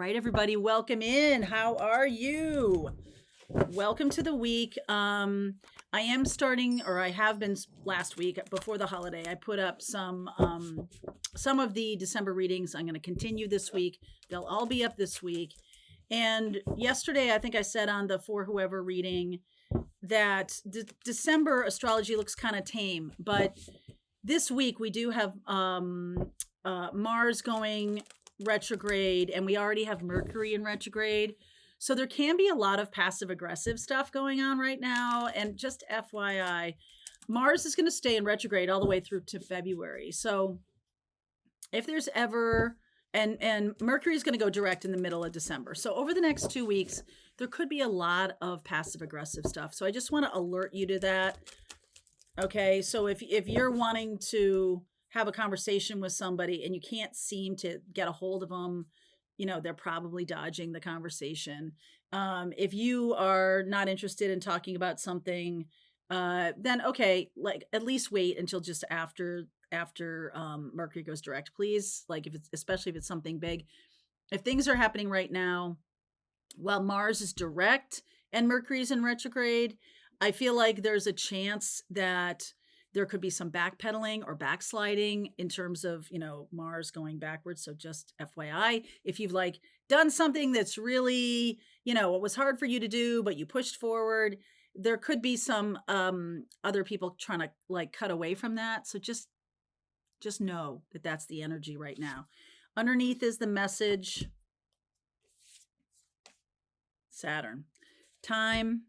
right, everybody, welcome in. How are you? Welcome to the week. I am starting, or I have been last week before the holiday. I put up some of the December readings. I'm going to continue this week. They'll all be up this week. And yesterday, I think I said on the For Whoever reading that December astrology looks kind of tame, but this week we do have Mars going retrograde, and we already have Mercury in retrograde. So there can be a lot of passive aggressive stuff going on right now. And just FYI, Mars is going to stay in retrograde all the way through to February. So if there's ever, and Mercury is going to go direct in the middle of December. So over the next 2 weeks, there could be a lot of passive aggressive stuff. So I just want to alert you to that. Okay. So if you're wanting to have a conversation with somebody and you can't seem to get a hold of them, they're probably dodging the conversation. If you are not interested in talking about something, then okay, like at least wait until just after Mercury goes direct, please. Like especially if it's something big. If things are happening right now while Mars is direct and Mercury's in retrograde, I feel like there's a chance that there could be some backpedaling or backsliding in terms of, Mars going backwards. So just FYI, if you've done something that's really, what was hard for you to do, but you pushed forward, there could be some other people trying to cut away from that. So just know that that's the energy right now. Underneath is the message. Saturn. Time.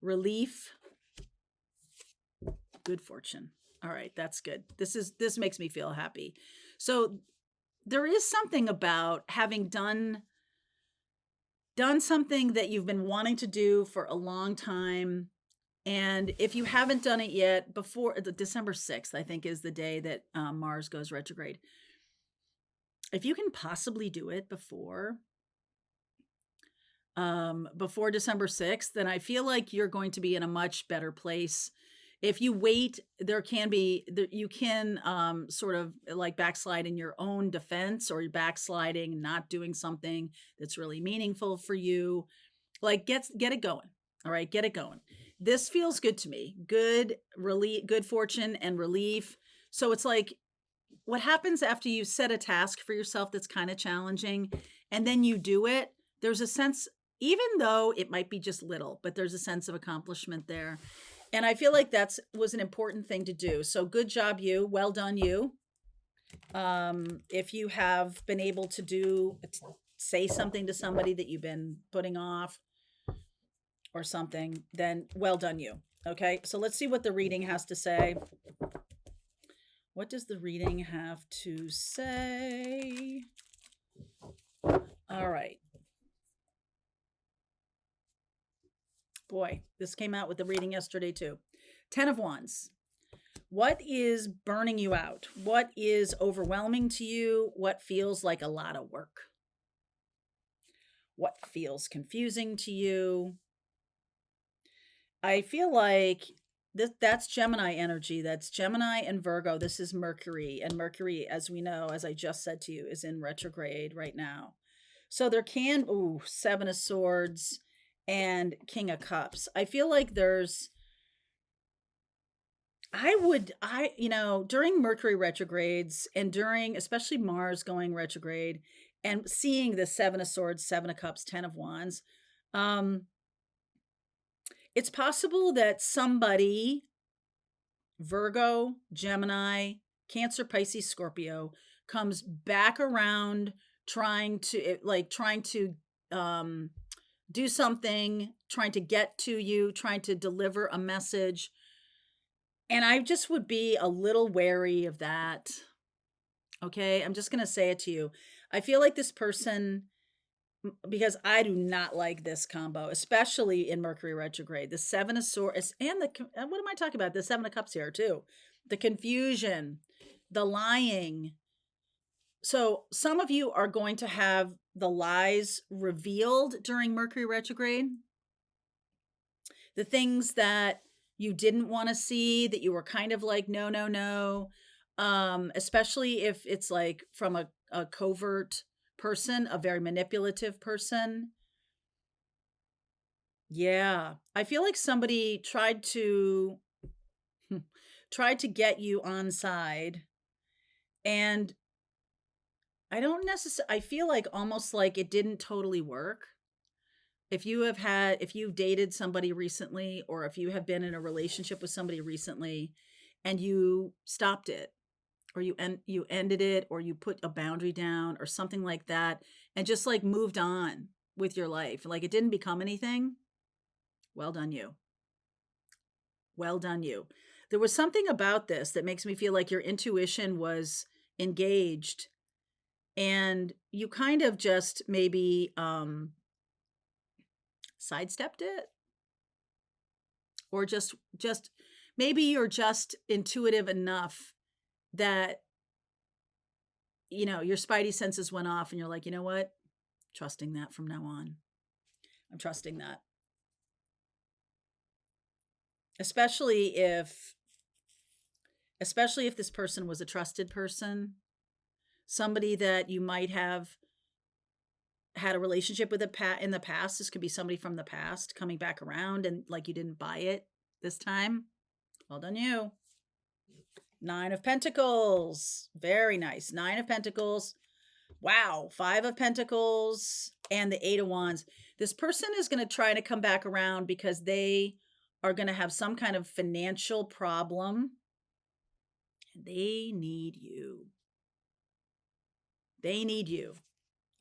Relief. Good fortune. All right, that's good. This makes me feel happy. So there is something about having done something that you've been wanting to do for a long time. And if you haven't done it yet, before the December 6th, I think is the day that Mars goes retrograde. If you can possibly do it before December 6th, then I feel like you're going to be in a much better place. If you wait, you can sort of backslide in your own defense, or backsliding, not doing something that's really meaningful for you. Get it going. All right, get it going. This feels good to me. Good fortune and relief. So it's what happens after you set a task for yourself that's kind of challenging, and then you do it. There's a sense, even though it might be just little, but there's a sense of accomplishment there. And I feel like was an important thing to do. So good job, you. Well done, you. If you have been able to say something to somebody that you've been putting off or something, then well done, you. Okay, so let's see what the reading has to say. What does the reading have to say? All right. Boy, this came out with the reading yesterday too. 10 of Wands. What is burning you out? What is overwhelming to you? What feels like a lot of work? What feels confusing to you? I feel like that's Gemini energy. That's Gemini and Virgo. This is Mercury. And Mercury, as we know, as I just said to you, is in retrograde right now. So there can, Seven of Swords and King of Cups. I feel like during Mercury retrogrades and during especially Mars going retrograde and seeing the Seven of Swords, Seven of Cups, 10 of Wands, it's possible that somebody, Virgo, Gemini, Cancer, Pisces, Scorpio, comes back around trying to do something, trying to get to you, trying to deliver a message. And I just would be a little wary of that. Okay, I'm just going to say it to you. I feel like this person, because I do not like this combo, especially in Mercury retrograde, the Seven of Swords and what am I talking about? The Seven of Cups here too. The confusion, the lying. So some of you are going to have the lies revealed during Mercury retrograde. The things that you didn't want to see, that you were kind of no. Especially if it's from a covert person, a very manipulative person. Yeah. I feel like somebody tried to get you on side, and I feel like almost like it didn't totally work. If you've dated somebody recently, or if you have been in a relationship with somebody recently and you stopped it, or you ended it, or you put a boundary down or something like that, and just like moved on with your life, like it didn't become anything, well done you. Well done you. There was something about this that makes me feel like your intuition was engaged, and you kind of just maybe sidestepped it, or just maybe you're just intuitive enough that your spidey senses went off, and you're like, you know what, trusting that from now on. I'm trusting that, especially if this person was a trusted person, somebody that you might have had a relationship with in the past. This could be somebody from the past coming back around, and like you didn't buy it this time. Well done you. Nine of Pentacles. Very nice. Nine of Pentacles. Wow. Five of Pentacles and the Eight of Wands. This person is going to try to come back around because they are going to have some kind of financial problem. And they need you. They need you.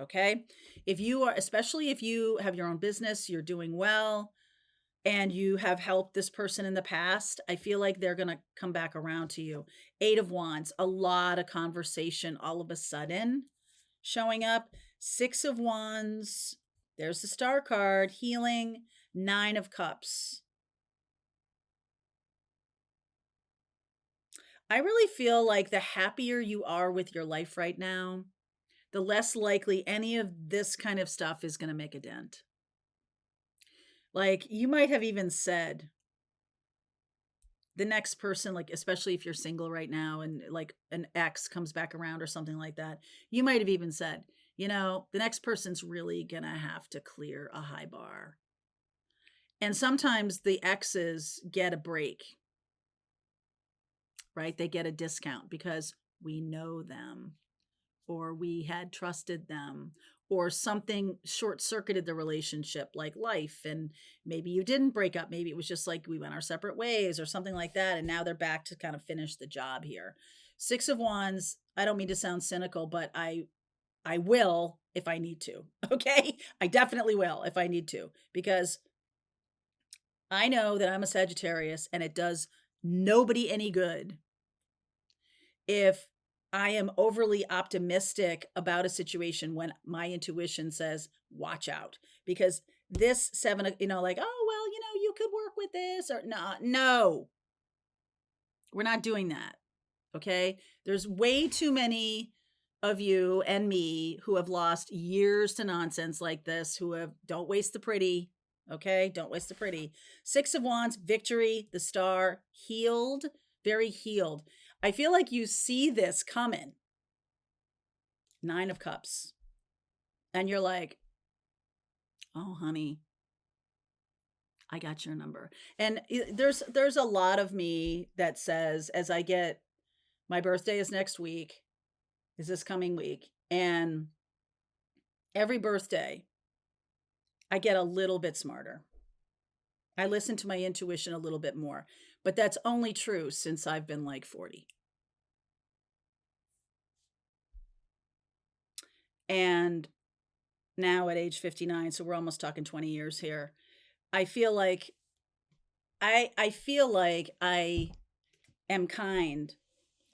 Okay. Especially if you have your own business, you're doing well, and you have helped this person in the past, I feel like they're going to come back around to you. Eight of Wands, a lot of conversation all of a sudden showing up. Six of Wands, there's the Star card, healing. Nine of Cups. I really feel like the happier you are with your life right now, the less likely any of this kind of stuff is going to make a dent. Like, you might have even said, the next person, like, especially if you're single right now and like an ex comes back around or something like that, you might have even said, the next person's really going to have to clear a high bar. And sometimes the exes get a break, right? They get a discount because we know them, or we had trusted them, or something short-circuited the relationship, like life, and maybe you didn't break up, maybe it was just like we went our separate ways or something like that, and now they're back to kind of finish the job here. Six of Wands, I don't mean to sound cynical, but I will if I need to. Okay, I definitely will if I need to, because I know that I'm a Sagittarius, and it does nobody any good if I am overly optimistic about a situation when my intuition says, watch out. Because this seven, like, oh, well, you could work with this, or no, we're not doing that. Okay. There's way too many of you and me who have lost years to nonsense like this, don't waste the pretty. Okay. Don't waste the pretty. Six of Wands, victory, the Star, healed, very healed. I feel like you see this coming. Nine of Cups. And you're like, oh, honey, I got your number. And there's a lot of me that says, as I get, my birthday is next week, is this coming week. And every birthday, I get a little bit smarter. I listen to my intuition a little bit more. But that's only true since I've been like 40. And now at age 59, so we're almost talking 20 years here, I feel like I am kind,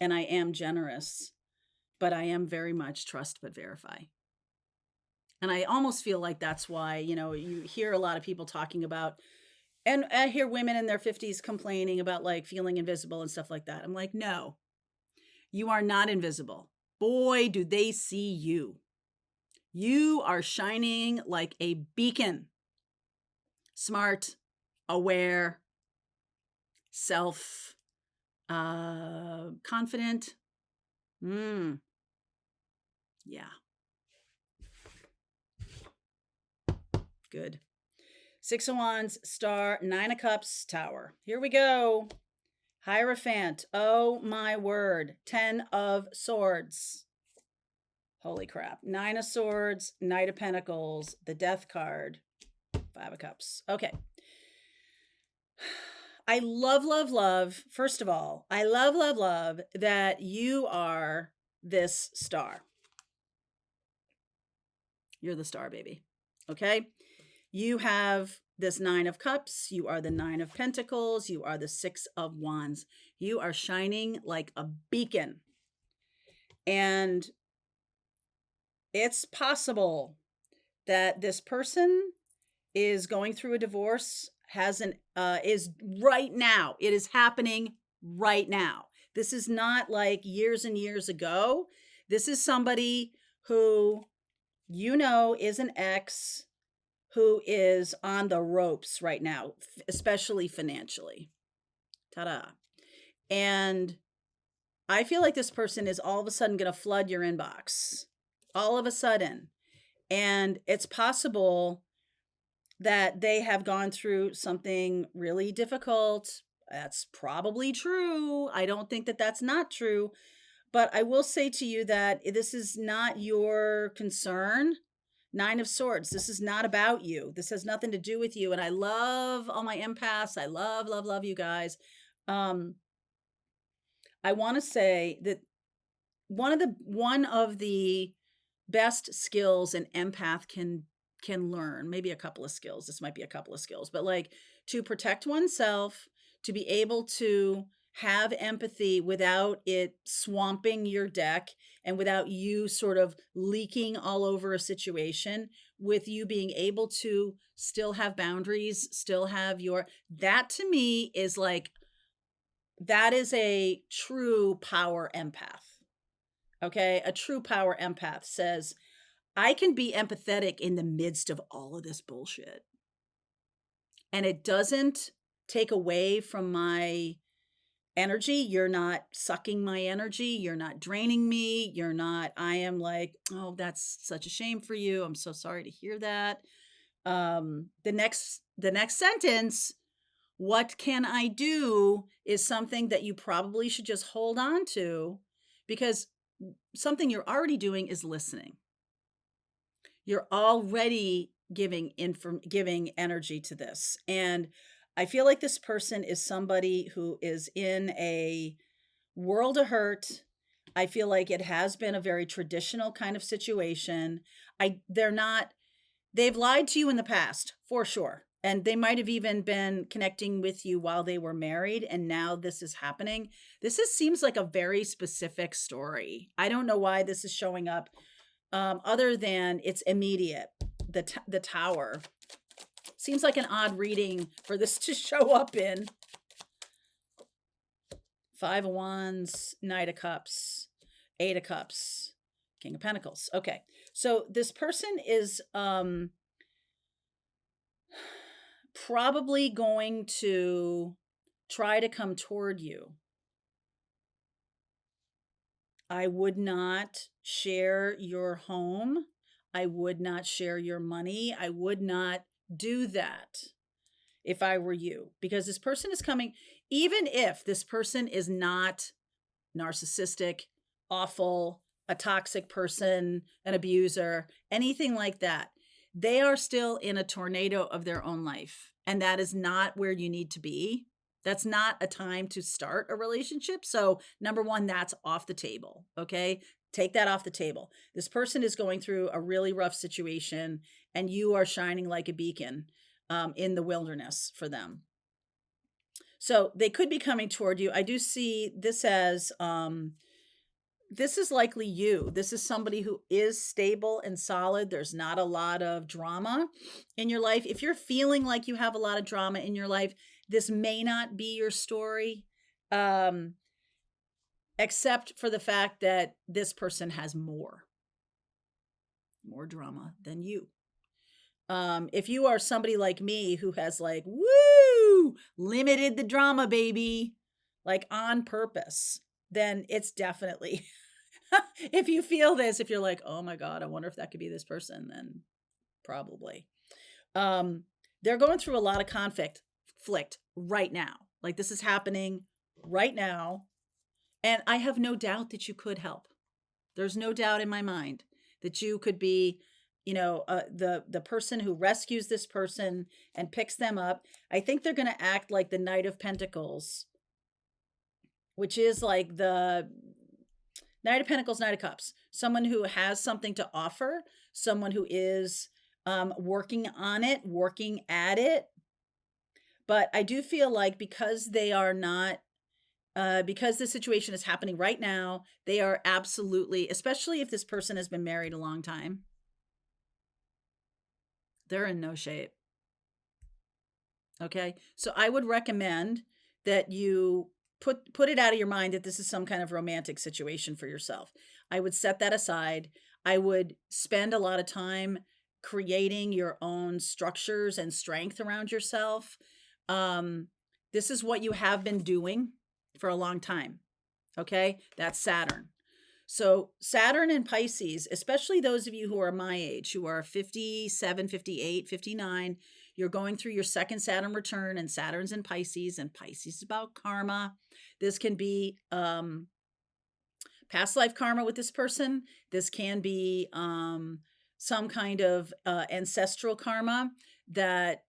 and I am generous, but I am very much trust but verify. And I almost feel like that's why, you hear a lot of people talking about, and I hear women in their 50s complaining about like feeling invisible and stuff like that. I'm like, no, you are not invisible. Boy, do they see you. You are shining like a beacon. Smart, aware, self confident. Yeah. Good. Six of Wands, Star, Nine of Cups, Tower. Here we go. Hierophant. Oh my word. 10 of Swords. Holy crap. Nine of Swords, Knight of Pentacles, the Death card, Five of Cups. Okay. I love, love, love. First of all, I love, love, love that you are this star. You're the star, baby. Okay. You have this Nine of Cups. You are the Nine of Pentacles. You are the Six of Wands. You are shining like a beacon. And it's possible that this person is going through a divorce, is right now. It is happening right now. This is not like years and years ago. This is somebody who, is an ex who is on the ropes right now, especially financially. Ta-da. And I feel like this person is all of a sudden going to flood your inbox. All of a sudden. And it's possible that they have gone through something really difficult. That's probably true. I don't think that that's not true. But I will say to you that this is not your concern. Nine of Swords. This is not about you. This has nothing to do with you. And I love all my empaths. I love, love, love you guys. I want to say that one of the best skills an empath can learn, maybe a couple of skills. This might be a couple of skills, but like to protect oneself, to be able to have empathy without it swamping your deck and without you sort of leaking all over a situation, with you being able to still have boundaries, still have that to me is like, that is a true power empath. Okay. A true power empath says, I can be empathetic in the midst of all of this bullshit. And it doesn't take away from my energy. You're not sucking my energy. You're not draining me. I am like, oh, that's such a shame for you. I'm so sorry to hear that. The next sentence, what can I do, is something that you probably should just hold on to, because something you're already doing is listening. You're already giving energy to this. And I feel like this person is somebody who is in a world of hurt. I feel like it has been a very traditional kind of situation. They've lied to you in the past, for sure. And they might have even been connecting with you while they were married, and now this is happening. Seems like a very specific story. I don't know why this is showing up. Other than it's immediate. The Tower seems like an odd reading for this to show up in. Five of Wands, Knight of Cups, Eight of Cups, King of Pentacles. Okay. So this person is probably going to try to come toward you. I would not share your home. I would not share your money. I would not do that if I were you, because this person is coming, even if this person is not narcissistic, awful, a toxic person, an abuser, anything like that. They are still in a tornado of their own life. And that is not where you need to be. That's not a time to start a relationship. So number one, that's off the table. Okay. Take that off the table. This person is going through a really rough situation, and you are shining like a beacon in the wilderness for them. So they could be coming toward you. I do see this as, this is likely you. This is somebody who is stable and solid. There's not a lot of drama in your life. If you're feeling like you have a lot of drama in your life, this may not be your story, except for the fact that this person has more drama than you. If you are somebody like me who has like, limited the drama, baby, like on purpose, then it's definitely, if you feel this, if you're like, oh my God, I wonder if that could be this person, then probably. Um, they're going through a lot of conflict right now. Like this is happening right now. And I have no doubt that you could help. There's no doubt in my mind that you could be, the person who rescues this person and picks them up. I think they're going to act like the Knight of Pentacles, which is like the Knight of Pentacles, Knight of Cups. Someone who has something to offer, someone who is working on it, working at it. But I do feel like because they are not because this situation is happening right now, they are absolutely, especially if this person has been married a long time, they're in no shape. Okay. So I would recommend that you put it out of your mind that this is some kind of romantic situation for yourself. I would set that aside. I would spend a lot of time creating your own structures and strength around yourself. This is what you have been doing for a long time. Okay. That's Saturn. So Saturn and Pisces, especially those of you who are my age, who are 57, 58, 59, you're going through your second Saturn return, and Saturn's in Pisces, and Pisces is about karma. This can be past life karma with this person. This can be some kind of ancestral karma that,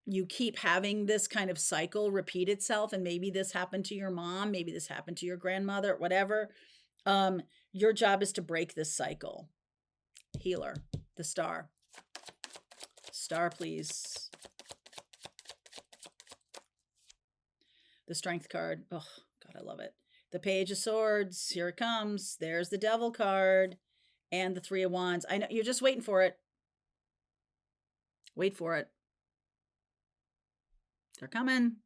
you keep having this kind of cycle repeat itself, and maybe this happened to your mom, maybe this happened to your grandmother, whatever. Your job is to break this cycle. Healer, the star, please. The Strength card. Oh God, I love it. The Page of Swords, here it comes. There's the Devil card and the Three of Wands. I know you're just waiting for it. Wait for it. They're coming.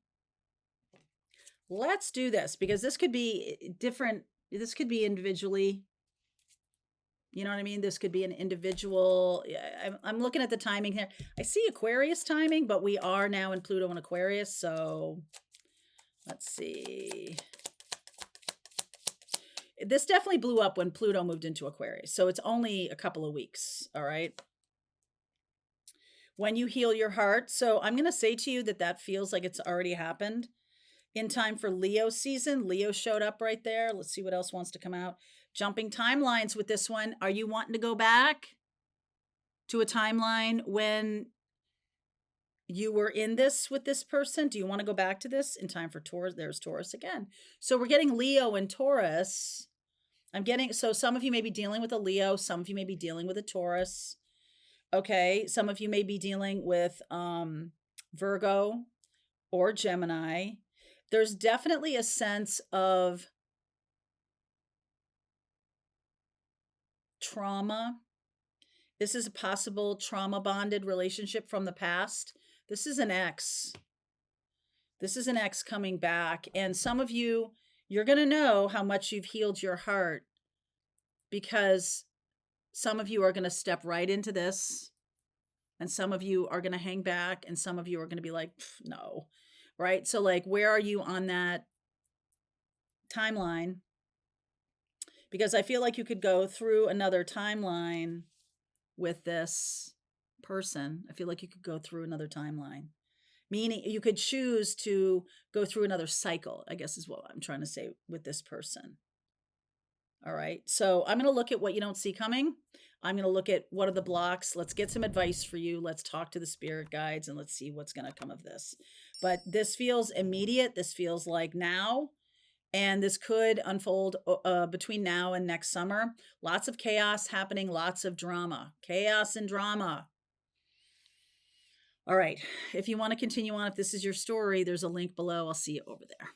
Let's do this, because this could be different. This could be individually. You know what I mean? This could be an individual. I'm looking at the timing here. I see Aquarius timing, but we are now in Pluto and Aquarius. So let's see. This definitely blew up when Pluto moved into Aquarius. So it's only a couple of weeks. All right. When you heal your heart. So I'm going to say to you that feels like it's already happened. In time for Leo season. Leo showed up right there. Let's see what else wants to come out. Jumping timelines with this one. Are you wanting to go back to a timeline when you were in this with this person? Do you want to go back to this in time for Taurus? There's Taurus again. So we're getting Leo and Taurus. So some of you may be dealing with a Leo. Some of you may be dealing with a Taurus. Okay. Some of you may be dealing with Virgo or Gemini. There's definitely a sense of trauma. This is a possible trauma bonded relationship from the past. This is an ex. This is an ex coming back. And some of you, you're going to know how much you've healed your heart, because some of you are going to step right into this, and some of you are going to hang back, and some of you are going to be like, no, right? So like, where are you on that timeline? Because I feel like you could go through another timeline with this person. I feel like you could go through another timeline, meaning you could choose to go through another cycle, I guess is what I'm trying to say with this person. All right. So I'm going to look at what you don't see coming. I'm going to look at what are the blocks. Let's get some advice for you. Let's talk to the spirit guides and let's see what's going to come of this. But this feels immediate. This feels like now. And this could unfold between now and next summer. Lots of chaos happening, lots of drama, chaos and drama. All right. If you want to continue on, if this is your story, there's a link below. I'll see you over there.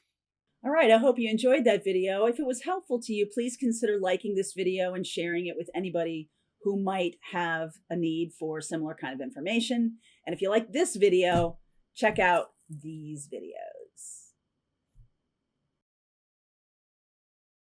All right. I hope you enjoyed that video. If it was helpful to you, please consider liking this video and sharing it with anybody who might have a need for similar kind of information. And if you like this video, check out these videos.